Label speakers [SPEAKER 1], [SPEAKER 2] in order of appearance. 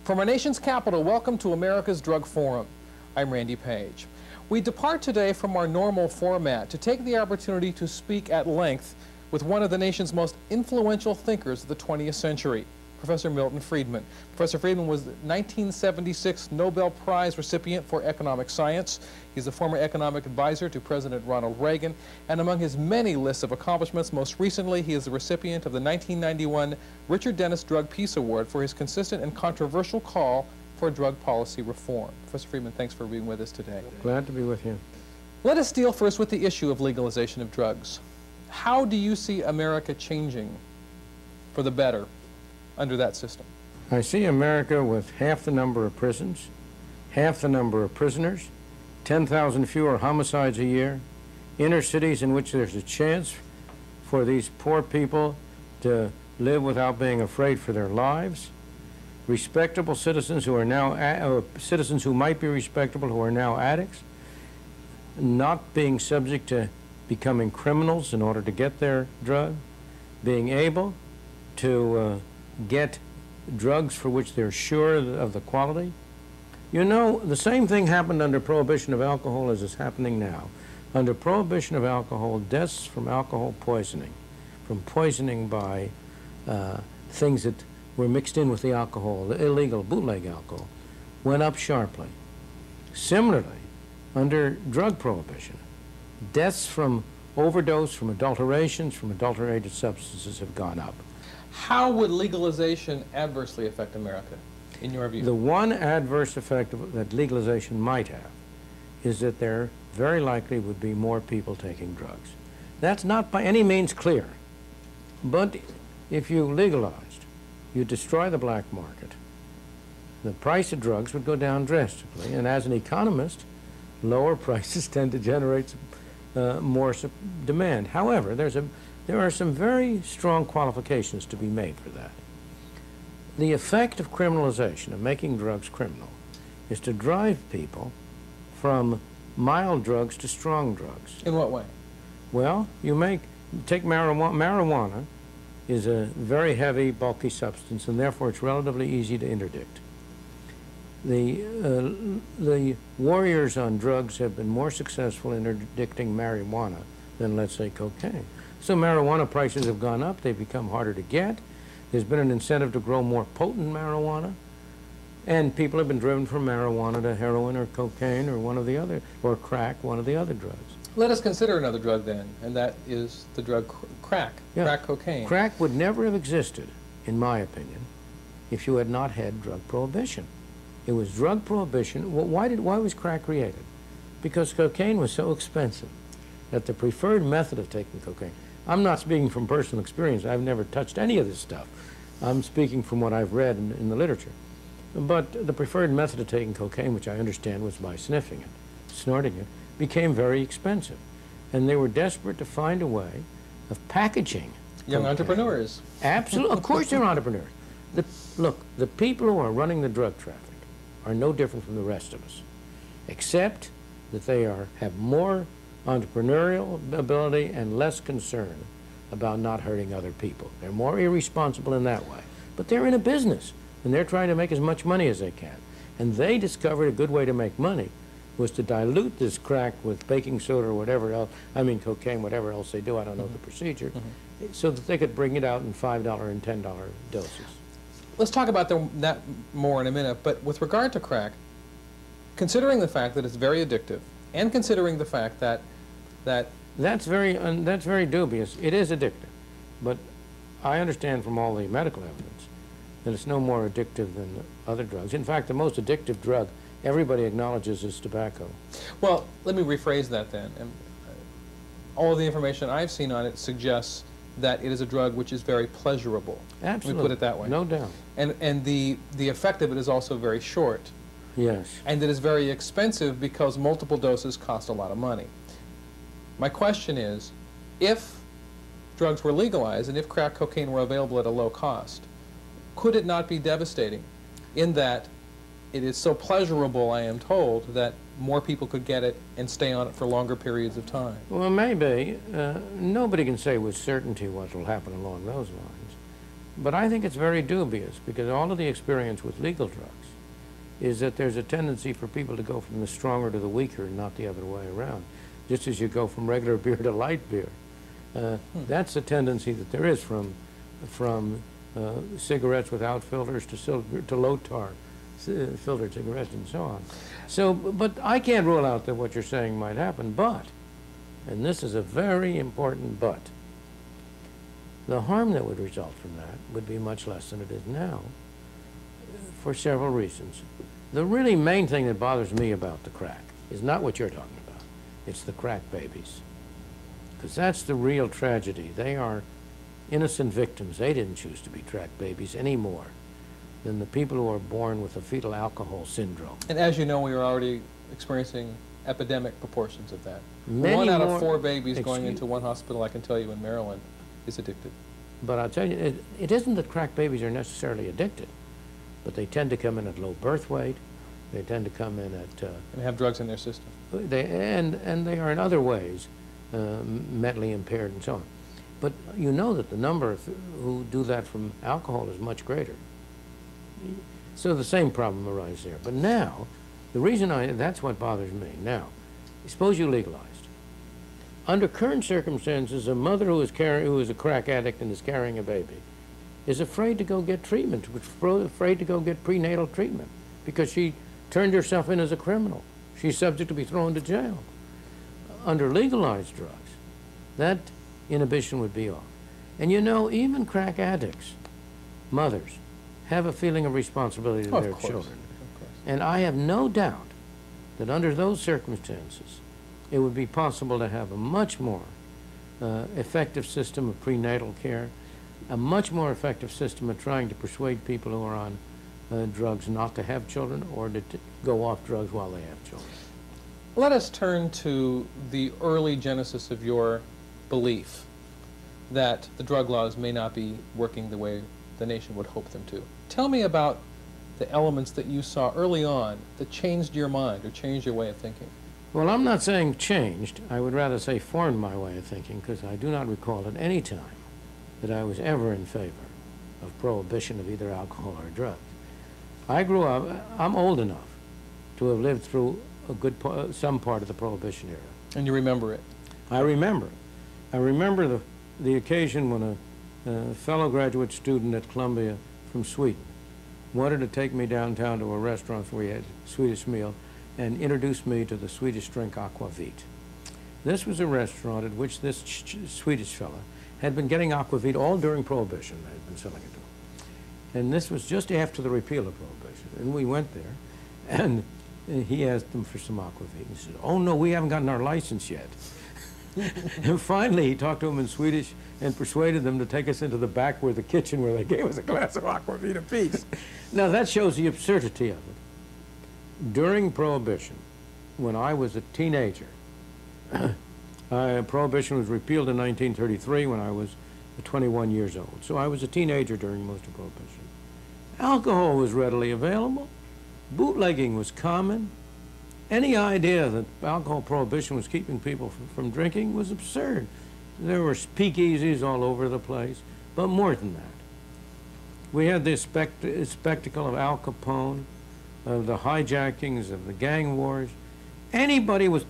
[SPEAKER 1] From our nation's capital, welcome to America's Drug Forum. I'm Randy Page. We depart today from our normal format to take the opportunity to speak at length with one of the nation's most influential thinkers of the 20th century, Professor Milton Friedman. Professor Friedman was the 1976 Nobel Prize recipient for economic science. He's a former economic advisor to President Ronald Reagan, and among his many lists of accomplishments, most recently he is the recipient of the 1991 Richard Dennis Drug Peace Award for his consistent and controversial call for drug policy reform. Professor Friedman, thanks for being with us today.
[SPEAKER 2] Glad to be with you.
[SPEAKER 1] Let us deal first with the issue of legalization of drugs. How do you see America changing for the better under that system?
[SPEAKER 2] I see America with half the number of prisons, half the number of prisoners, 10,000 fewer homicides a year, inner cities in which there's a chance for these poor people to live without being afraid for their lives, respectable citizens who are now, citizens who might be respectable who are now addicts, not being subject to becoming criminals in order to get their drug, being able to get drugs for which they're sure of the quality. You know, the same thing happened under prohibition of alcohol as is happening now. Under prohibition of alcohol, deaths from alcohol poisoning, from poisoning by things that were mixed in with the alcohol, the illegal bootleg alcohol, went up sharply. Similarly, under drug prohibition, deaths from overdose, from adulterations, from adulterated substances have gone up.
[SPEAKER 1] How would legalization adversely affect America, in your view?
[SPEAKER 2] The one adverse effect that legalization might have is that there very likely would be more people taking drugs. That's not by any means clear. But if you legalized, you destroy the black market, the price of drugs would go down drastically. And as an economist, lower prices tend to generate more demand. However, there are some very strong qualifications to be made for that. The effect of criminalization, of making drugs criminal, is to drive people from mild drugs to strong drugs.
[SPEAKER 1] In what way?
[SPEAKER 2] Well, take marijuana. Marijuana is a very heavy, bulky substance, and therefore it's relatively easy to interdict. The warriors on drugs have been more successful in interdicting marijuana than, let's say, cocaine. So marijuana prices have gone up, they've become harder to get. There's been an incentive to grow more potent marijuana, and people have been driven from marijuana to heroin or cocaine or one of the other, or crack, one of the other drugs.
[SPEAKER 1] Let us consider another drug then, and that is the drug crack, crack cocaine.
[SPEAKER 2] Crack would never have existed, in my opinion, if you had not had drug prohibition. It was drug prohibition. Well, why was crack created? Because cocaine was so expensive that the preferred method of taking cocaine, I'm not speaking from personal experience, I've never touched any of this stuff. I'm speaking from what I've read in the literature. But the preferred method of taking cocaine, which I understand was by sniffing it, snorting it, became very expensive. And they were desperate to find a way of packaging
[SPEAKER 1] young
[SPEAKER 2] cocaine.
[SPEAKER 1] Entrepreneurs.
[SPEAKER 2] Absolutely, of course they're entrepreneurs. Look, the people who are running the drug traffic are no different from the rest of us, except that they have more entrepreneurial ability and less concern about not hurting other people. They're more irresponsible in that way. But they're in a business, and they're trying to make as much money as they can. And they discovered a good way to make money was to dilute this crack with baking soda or whatever else, I mean cocaine, whatever else they do, I don't know the procedure, so that they could bring it out in $5 and $10 doses.
[SPEAKER 1] Let's talk about that more in a minute, but with regard to crack, considering the fact that it's very addictive, and considering the fact that
[SPEAKER 2] that's very dubious. It is addictive, but I understand from all the medical evidence that it's no more addictive than other drugs. In fact, the most addictive drug everybody acknowledges is tobacco.
[SPEAKER 1] Well, let me rephrase that then. All of the information I've seen on it suggests that it is a drug which is very pleasurable.
[SPEAKER 2] Absolutely.
[SPEAKER 1] Let me put it that way.
[SPEAKER 2] No doubt.
[SPEAKER 1] And the effect of it is also very short.
[SPEAKER 2] Yes.
[SPEAKER 1] And it is very expensive because multiple doses cost a lot of money. My question is, if drugs were legalized and if crack cocaine were available at a low cost, could it not be devastating in that it is so pleasurable, I am told, that more people could get it and stay on it for longer periods of time?
[SPEAKER 2] Well, 'Well, maybe. Nobody can say with certainty what will happen along those lines. But the point is that But I think it's very dubious, because all of the experience with legal drugs is that there's a tendency for people to go from the stronger to the weaker, not the other way around, just as you go from regular beer to light beer. That's a tendency that there is from cigarettes without filters to low tar filtered cigarettes and so on. So, but I can't rule out that what you're saying might happen, but, and this is a very important but, the harm that would result from that would be much less than it is now, for several reasons. The really main thing that bothers me about the crack is not what you're talking about. It's the crack babies. Because that's the real tragedy. They are innocent victims. They didn't choose to be crack babies any more than the people who are born with a fetal alcohol syndrome.
[SPEAKER 1] And as you know, we are already experiencing epidemic proportions of that.
[SPEAKER 2] Many
[SPEAKER 1] one out
[SPEAKER 2] more,
[SPEAKER 1] of 4 babies going into one hospital, I can tell you, in Maryland, is addicted.
[SPEAKER 2] But I'll tell you, it isn't that crack babies are necessarily addicted, but they tend to come in at low birth weight. They tend to come in at...
[SPEAKER 1] and have drugs in their system.
[SPEAKER 2] And they are in other ways mentally impaired and so on. But you know that the number who do that from alcohol is much greater. So the same problem arises there. But now, the reason that's what bothers me. Now, suppose you legalized. Under current circumstances, a mother who is a crack addict and is carrying a baby is afraid to go get treatment, afraid to go get prenatal treatment, because she turned herself in as a criminal. She's subject to be thrown to jail. Under legalized drugs, that inhibition would be off. And you know, even crack addicts, mothers, have a feeling of responsibility to their children. And I have no doubt that under those circumstances, it would be possible to have a much more effective system of prenatal care, a much more effective system of trying to persuade people who are on drugs not to have children or to go off drugs while they have children.
[SPEAKER 1] Let us turn to the early genesis of your belief that the drug laws may not be working the way the nation would hope them to. Tell me about the elements that you saw early on that changed your mind or changed your way of thinking.
[SPEAKER 2] Well, I'm not saying changed. I would rather say formed my way of thinking, because I do not recall at any time that I was ever in favor of prohibition of either alcohol or drugs. I grew up, I'm old enough to have lived through some part of the Prohibition era.
[SPEAKER 1] And you remember it?
[SPEAKER 2] I remember it. I remember the occasion when a fellow graduate student at Columbia from Sweden wanted to take me downtown to a restaurant where we had a Swedish meal and introduced me to the Swedish drink aquavit. This was a restaurant at which this Swedish fellow had been getting aquavit all during Prohibition. They had been selling it to him. And this was just after the repeal of Prohibition. And we went there, and he asked them for some aquavit. He said, "Oh no, we haven't gotten our license yet." And finally, he talked to them in Swedish and persuaded them to take us into the back where the kitchen where they gave us a glass of aquavit apiece. Now that shows the absurdity of it. During Prohibition, when I was a teenager, Prohibition was repealed in 1933 when I was 21 years old. So I was a teenager during most of Prohibition. Alcohol was readily available. Bootlegging was common. Any idea that alcohol prohibition was keeping people from drinking was absurd. There were speakeasies all over the place, but more than that. We had this spectacle of Al Capone, of the hijackings, of the gang wars. Anybody was